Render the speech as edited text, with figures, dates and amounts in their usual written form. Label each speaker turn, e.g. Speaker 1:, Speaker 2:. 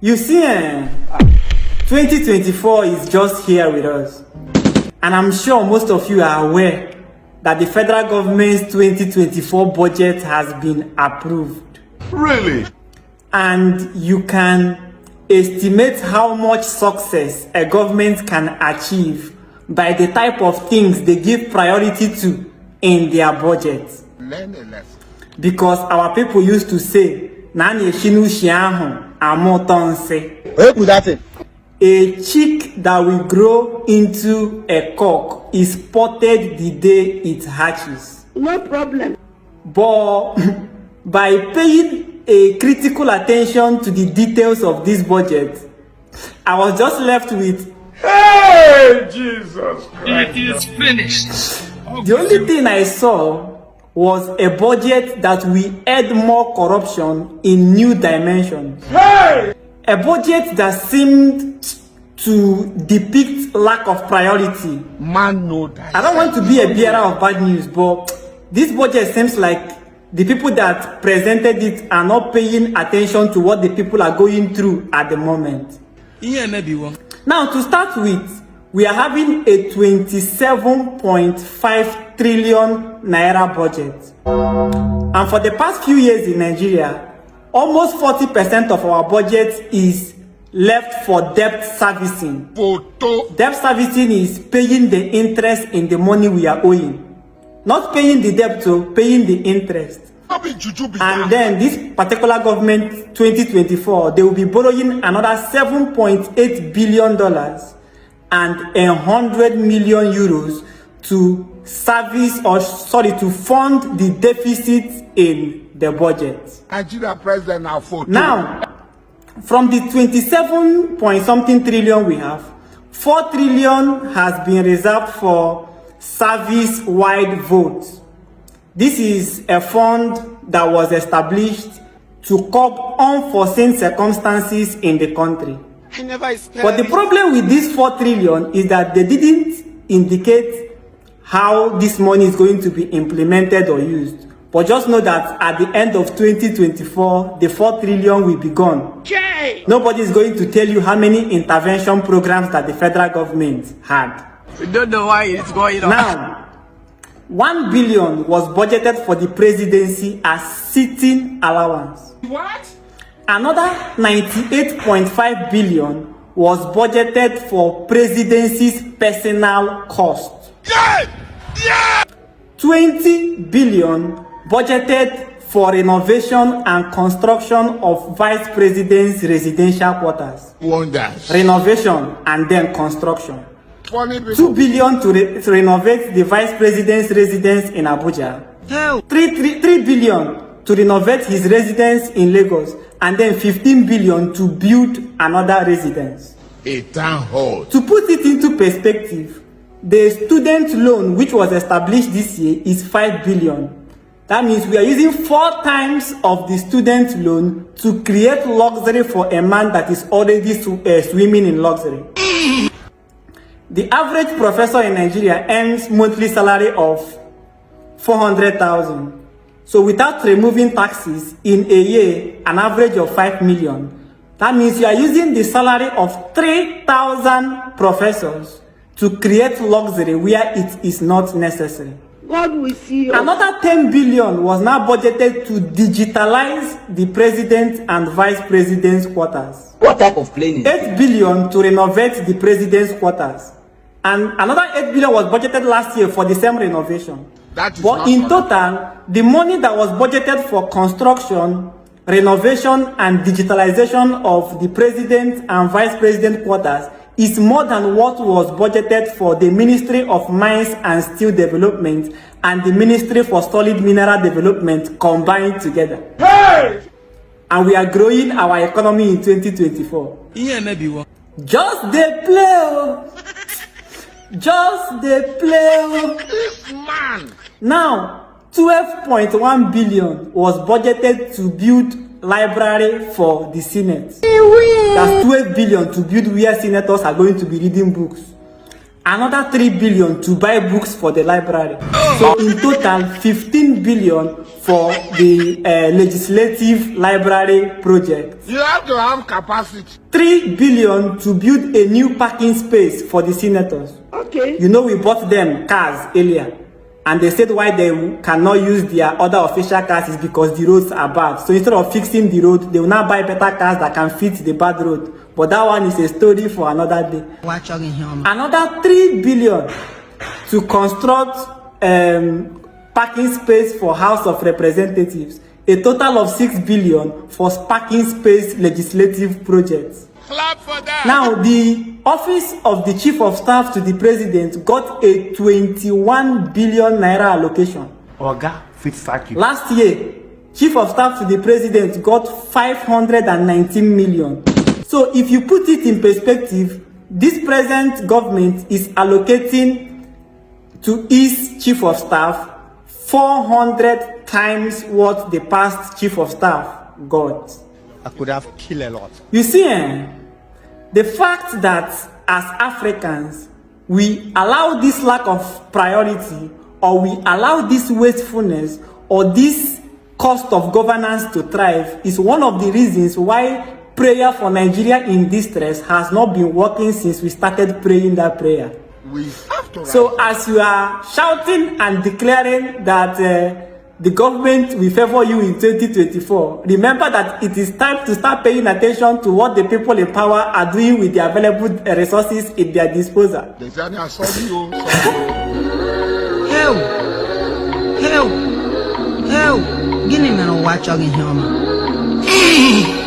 Speaker 1: You see, 2024 is just here with us. And I'm sure most of you are aware that the federal government's 2024 budget has been approved.
Speaker 2: Really?
Speaker 1: And you can estimate how much success a government can achieve by the type of things they give priority to in their budget.
Speaker 2: Learn a lesson.
Speaker 1: Because our people used to say, "Nani shinu shiahu amotonse." A chick that will grow into a cock is spotted the day it hatches.
Speaker 3: No problem.
Speaker 1: But by paying a critical attention to the details of this budget, I was just left with,
Speaker 2: Hey, Jesus Christ.
Speaker 4: It is finished.
Speaker 1: the only thing I saw was a budget that will add more corruption in new dimensions.
Speaker 2: Hey!
Speaker 1: A budget that seemed to depict lack of priority.
Speaker 2: Man, no that.
Speaker 1: I don't want to be a bearer of bad news, but this budget seems like the people that presented it are not paying attention to what the people are going through at the moment. Now, to start with, we are having a 27.5 trillion naira budget. And for the past few years in Nigeria, almost 40% of our budget is left for debt servicing.
Speaker 2: Photo.
Speaker 1: Debt servicing is paying the interest in the money we are owing. Not paying the debt, so paying the interest. And then this particular government, 2024, they will be borrowing another $7.8 billion and 100 million euros to to fund the deficit in the budget.
Speaker 2: Nigeria president now photo.
Speaker 1: Now, from the 27 point something trillion we have, 4 trillion has been reserved for service-wide votes. This is a fund that was established to curb unforeseen circumstances in the country. But the problem with this 4 trillion is that they didn't indicate how this money is going to be implemented or used. But just know that at the end of 2024, the 4 trillion will be gone. Nobody is going to tell you how many intervention programs that the federal government had.
Speaker 4: We don't know why it's going on.
Speaker 1: Now, 1 billion was budgeted for the presidency as sitting allowance.
Speaker 2: What?
Speaker 1: Another 98.5 billion was budgeted for presidency's personal cost.
Speaker 2: Yeah! Yeah!
Speaker 1: 20 billion budgeted for renovation and construction of vice president's residential quarters.
Speaker 2: Wonders.
Speaker 1: Renovation and then construction.
Speaker 2: 20 people.
Speaker 1: 2 billion to renovate the vice president's residence in Abuja. 3 billion to renovate his residence in Lagos. And then 15 billion to build another residence.
Speaker 2: A town hall.
Speaker 1: To put it into perspective, the student loan which was established this year is 5 billion. That means we are using 4 times of the student loan to create luxury for a man that is already swimming in luxury. The average professor in Nigeria earns monthly salary of 400,000. So without removing taxes, in a year, an average of 5 million. That means you are using the salary of 3,000 professors to create luxury where it is not necessary.
Speaker 3: God will see you.
Speaker 1: Another 10 billion was now budgeted to digitalize the president and vice president's quarters.
Speaker 4: What type of plane is
Speaker 1: 8 billion to renovate the president's quarters. And another 8 billion was budgeted last year for the same renovation.
Speaker 2: That is
Speaker 1: But
Speaker 2: not
Speaker 1: in
Speaker 2: correct.
Speaker 1: total, the money that was budgeted for construction, renovation, and digitalization of the president and vice president quarters is more than what was budgeted for the Ministry of Mines and Steel Development and the Ministry for Solid Mineral Development combined together.
Speaker 2: Hey!
Speaker 1: And we are growing our economy in 2024. Just the play. Just the play.
Speaker 2: This man.
Speaker 1: Now, 12.1 billion was budgeted to build library for the Senate. That's 12 billion to build where senators are going to be reading books. another 3 billion to buy books for the library. So in total, 15 billion for the legislative library project.
Speaker 2: You have to have capacity.
Speaker 1: 3 billion to build a new parking space for the senators.
Speaker 3: Okay.
Speaker 1: You know, we bought them cars earlier, and they said why they cannot use their other official cars is because the roads are bad. So instead of fixing the road, they will now buy better cars that can fit the bad road. But that one is a story for another day. Another 3 billion to construct parking space for House of Representatives. A total of 6 billion for parking space legislative projects.
Speaker 2: Clap for that.
Speaker 1: Now, the office of the Chief of Staff to the President got a 21 billion naira allocation.
Speaker 5: Oga fit sack you.
Speaker 1: Last year, Chief of Staff to the President got 519 million. So if you put it in perspective, this present government is allocating to his Chief of Staff 400 times what the past Chief of Staff got.
Speaker 5: I could have killed a lot.
Speaker 1: You see, the fact that as Africans, we allow this lack of priority, or we allow this wastefulness, or this cost of governance to thrive is one of the reasons why prayer for Nigeria in distress has not been working since we started praying that prayer.
Speaker 2: We have to.
Speaker 1: So as you are shouting and declaring that the government will favor you in 2024, remember that it is time to start paying attention to what the people in power are doing with the available resources in their disposal.
Speaker 6: Hell. Gini na watch again here.